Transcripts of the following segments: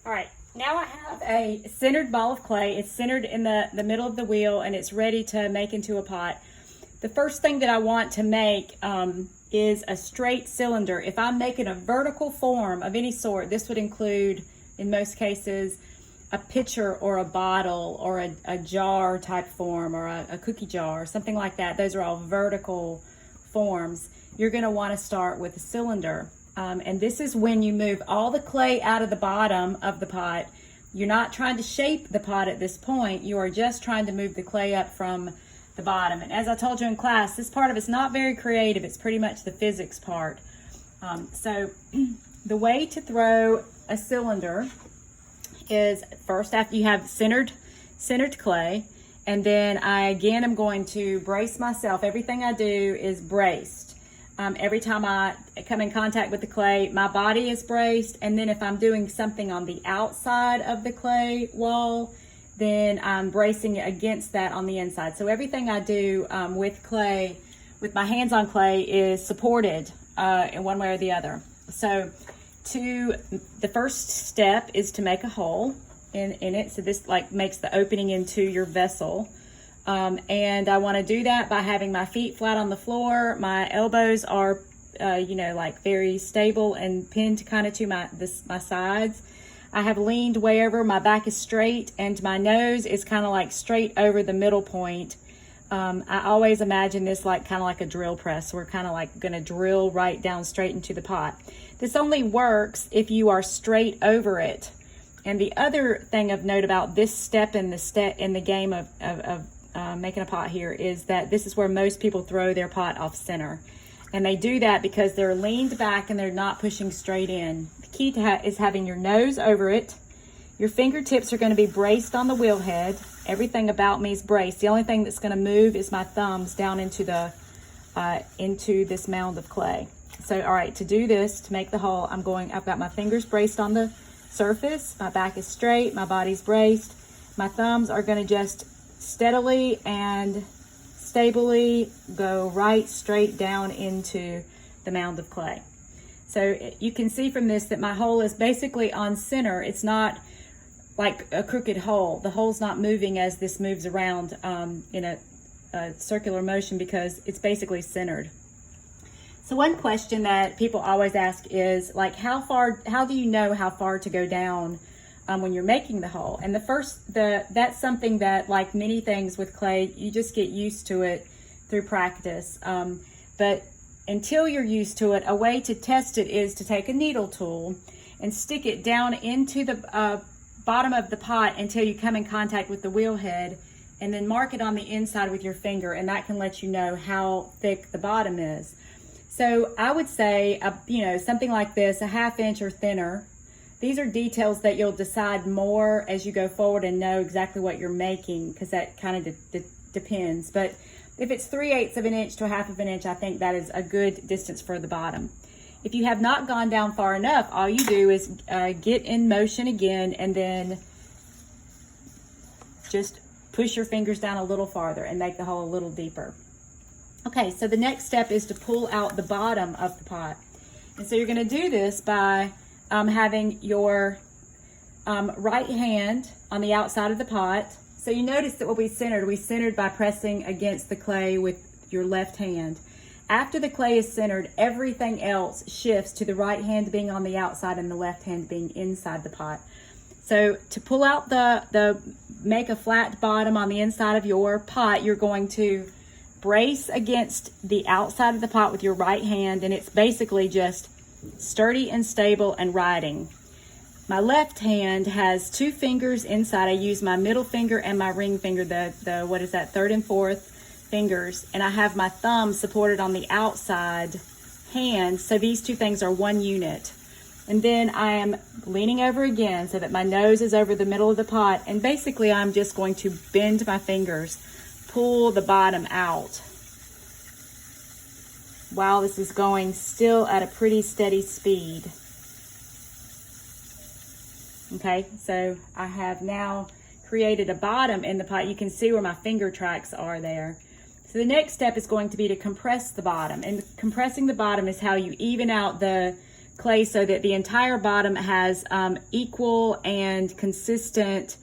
All right, now I have a centered ball of clay. It's centered in the middle of the wheel and it's ready to make into a pot. The first thing that I want to make is a straight cylinder. If I'm making a vertical form of any sort, this would include, in most cases, a pitcher or a bottle or a jar type form or a cookie jar, something like that. Those are all vertical forms. You're going to want to start with a cylinder. And this is when you move all the clay out of the bottom of the pot. You're not trying to shape the pot at this point. You are just trying to move the clay up from the bottom. And as I told you in class, this part of it's not very creative. It's pretty much the physics part. So the way to throw a cylinder is first after you have centered clay, and then I again am going to brace myself. Everything I do is braced. Every time I come in contact with the clay, my body is braced, and then if I'm doing something on the outside of the clay wall, then I'm bracing against that on the inside. So everything I do with clay, with my hands on clay, is supported in one way or the other. So the first step is to make a hole in it. So this like makes the opening into your vessel. And I want to do that by having my feet flat on the floor. My elbows are, like very stable and pinned kind of to my sides. I have leaned way over. My back is straight and my nose is kind of like straight over the middle point. I always imagine this like kind of like a drill press. We're kind of like going to drill right down straight into the pot. This only works if you are straight over it. And the other thing of note about this step in the game of making a pot here is that this is where most people throw their pot off center. And they do that because they're leaned back and they're not pushing straight in. The key is having your nose over it. Your fingertips are going to be braced on the wheel head. Everything about me is braced. The only thing that's going to move is my thumbs down into this mound of clay. So, all right, to do this, to make the hole, I've got my fingers braced on the surface. My back is straight. My body's braced. My thumbs are going to just steadily and stably go right straight down into the mound of clay. So you can see from this that my hole is basically on center. It's not like a crooked hole. The hole's not moving as this moves around in a circular motion because it's basically centered. So one question that people always ask is like, how do you know how far to go down when you're making the hole? And that's something that, like many things with clay, you just get used to it through practice. But until you're used to it, a way to test it is to take a needle tool and stick it down into the bottom of the pot until you come in contact with the wheel head, and then mark it on the inside with your finger, and that can let you know how thick the bottom is. So I would say, something like this, a 1/2 inch or thinner. These are details that you'll decide more as you go forward and know exactly what you're making, because that kind of depends. But if it's 3/8 of an inch to 1/2 of an inch, I think that is a good distance for the bottom. If you have not gone down far enough, all you do is get in motion again and then just push your fingers down a little farther and make the hole a little deeper. Okay, so the next step is to pull out the bottom of the pot. And so you're going to do this by having your right hand on the outside of the pot. So you notice that what we centered by pressing against the clay with your left hand. After the clay is centered, everything else shifts to the right hand being on the outside and the left hand being inside the pot. So to pull out make a flat bottom on the inside of your pot, you're going to brace against the outside of the pot with your right hand, and it's basically just sturdy and stable and riding. My left hand has 2 fingers inside. I use my middle finger and my ring finger, the 3rd and 4th fingers, and I have my thumb supported on the outside hand, so these 2 things are one unit. And then I am leaning over again so that my nose is over the middle of the pot, and basically I'm just going to bend my fingers, pull the bottom out while this is going still at a pretty steady speed. Okay, so I have now created a bottom in the pot. You can see where my finger tracks are there. So the next step is going to be to compress the bottom, and compressing the bottom is how you even out the clay so that the entire bottom has equal and consistent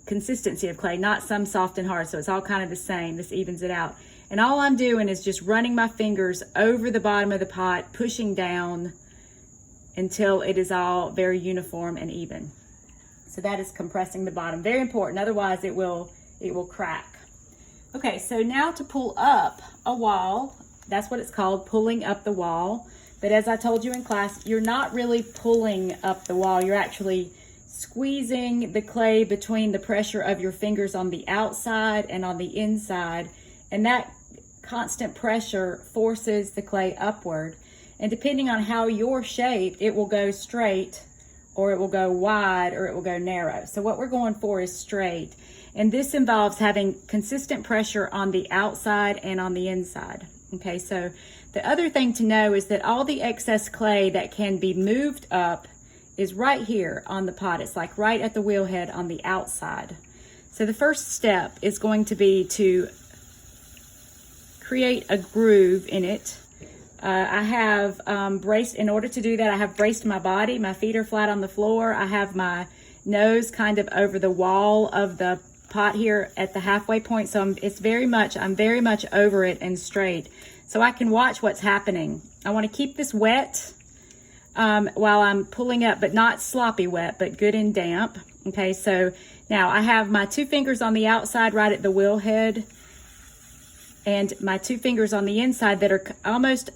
consistency of clay, not some soft and hard. So it's all kind of the same. This evens it out. And all I'm doing is just running my fingers over the bottom of the pot, pushing down until it is all very uniform and even. So that is compressing the bottom. Very important, otherwise it will crack. Okay, so now to pull up a wall, that's what it's called, pulling up the wall. But as I told you in class, you're not really pulling up the wall, you're actually squeezing the clay between the pressure of your fingers on the outside and on the inside, and that constant pressure forces the clay upward. And depending on how you're shaped, it will go straight, or it will go wide, or it will go narrow. So what we're going for is straight. And this involves having consistent pressure on the outside and on the inside. Okay, so the other thing to know is that all the excess clay that can be moved up is right here on the pot. It's like right at the wheel head on the outside. So the first step is going to be to create a groove in it. I have braced, in order to do that, I have braced my body. My feet are flat on the floor. I have my nose kind of over the wall of the pot here at the halfway point. So I'm very much over it and straight. So I can watch what's happening. I want to keep this wet while I'm pulling up, but not sloppy wet, but good and damp. Okay, so now I have my 2 fingers on the outside right at the wheel head, and my 2 fingers on the inside that are almost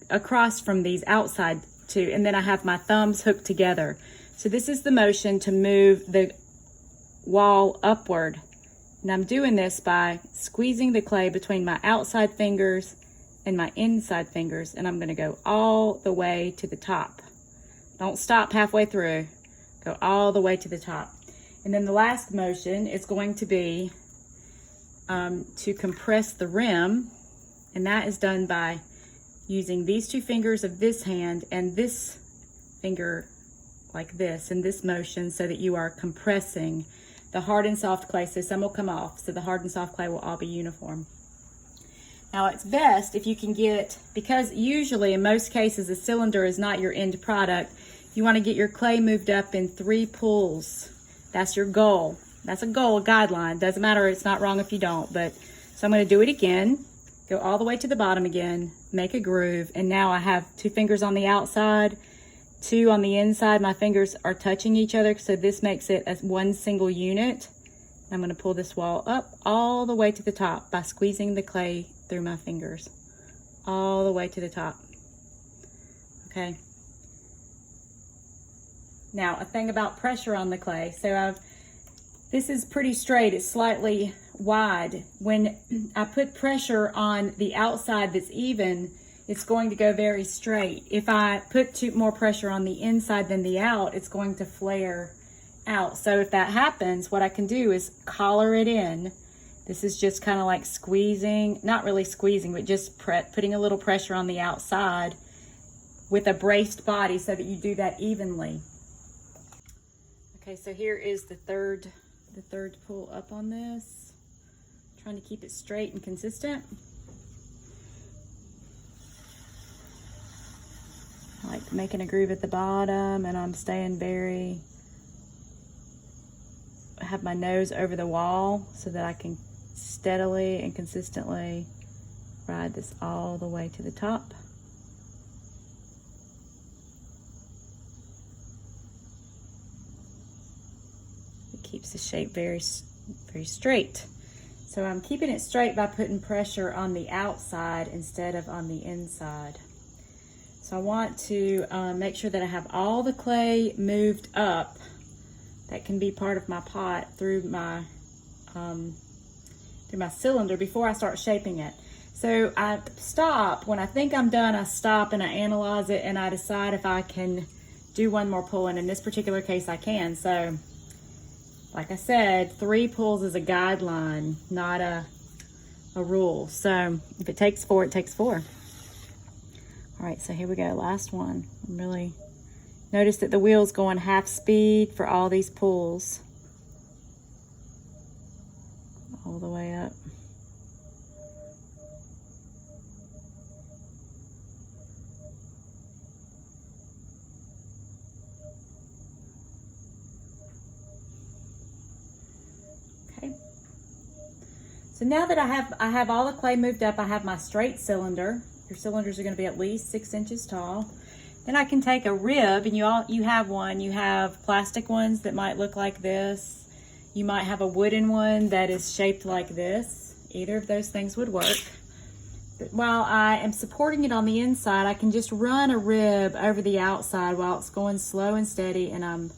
across from these outside 2, and then I have my thumbs hooked together. So this is the motion to move the wall upward, and I'm doing this by squeezing the clay between my outside fingers and my inside fingers, and I'm going to go all the way to the top. Don't stop halfway through, go all the way to the top. And then the last motion is going to be to compress the rim, and that is done by using these 2 fingers of this hand and this finger like this in this motion, so that you are compressing the hard and soft clay. So some will come off, so the hard and soft clay will all be uniform. Now it's best if you can get, because usually in most cases a cylinder is not your end product, you want to get your clay moved up in 3 pulls. That's your goal. That's a goal, a guideline. Doesn't matter, it's not wrong if you don't. But so I'm going to do it again, go all the way to the bottom again, make a groove, and now I have 2 fingers on the outside, 2 on the inside. My fingers are touching each other, so this makes it as one single unit. I'm going to pull this wall up all the way to the top by squeezing the clay through my fingers all the way to the top. Okay. Now a thing about pressure on the clay. So this is pretty straight, it's slightly wide. When I put pressure on the outside that's even, it's going to go very straight. If I put more pressure on the inside than the out, it's going to flare out. So if that happens, what I can do is collar it in. This is just kind of like squeezing, not really squeezing, but just putting a little pressure on the outside with a braced body so that you do that evenly. Okay, so here is the third pull up on this. Trying to keep it straight and consistent. I like making a groove at the bottom, and I'm staying I have my nose over the wall so that I can steadily and consistently ride this all the way to the top. It keeps the shape very straight. So I'm keeping it straight by putting pressure on the outside instead of on the inside. So I want to make sure that I have all the clay moved up that can be part of my pot through my cylinder before I start shaping it. So I stop, when I think I'm done, I stop and I analyze it and I decide if I can do one more pull, and in this particular case I can. So like I said, 3 pulls is a guideline, not a rule. So if it takes 4, it takes 4. All right, so here we go, last one. I'm really, notice that the wheel's going half speed for all these pulls. All the way up. So now that I have all the clay moved up, I have my straight cylinder. Your cylinders are going to be at least 6 inches tall. Then I can take a rib, and you have one. You have plastic ones that might look like this. You might have a wooden one that is shaped like this. Either of those things would work. But while I am supporting it on the inside, I can just run a rib over the outside while it's going slow and steady, and I'm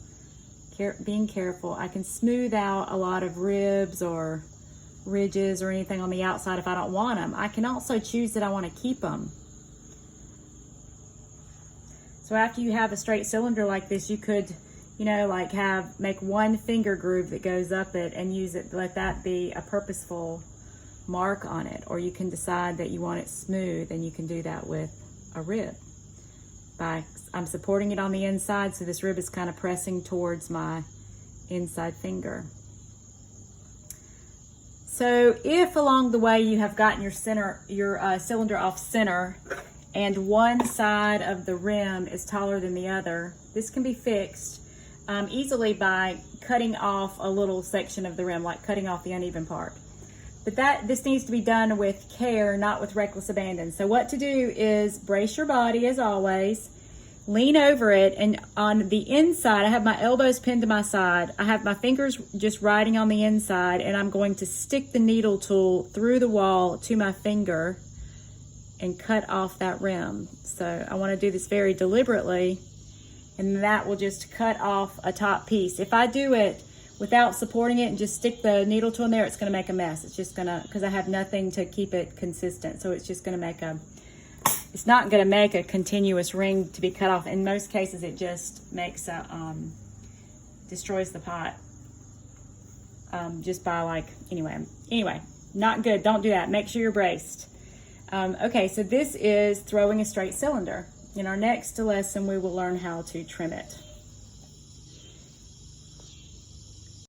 being careful. I can smooth out a lot of ribs or ridges or anything on the outside if I don't want them. I can also choose that I want to keep them. So after you have a straight cylinder like this, you could, like make one finger groove that goes up it and use it, let that be a purposeful mark on it. Or you can decide that you want it smooth, and you can do that with a rib. I'm supporting it on the inside, so this rib is kind of pressing towards my inside finger. So if along the way you have gotten your cylinder off center, and one side of the rim is taller than the other, this can be fixed easily by cutting off a little section of the rim, like cutting off the uneven part. But this needs to be done with care, not with reckless abandon. So what to do is brace your body as always, lean over it, and on the inside, I have my elbows pinned to my side. I have my fingers just riding on the inside, and I'm going to stick the needle tool through the wall to my finger and cut off that rim. So I want to do this very deliberately, and that will just cut off a top piece. If I do it without supporting it and just stick the needle tool in there, it's going to make a mess. It's just going to, because I have nothing to keep it consistent, so it's just going to make it's not going to make a continuous ring to be cut off. In most cases, it just makes destroys the pot just by anyway, not good. Don't do that. Make sure you're braced. Okay, so this is throwing a straight cylinder. In our next lesson, we will learn how to trim it.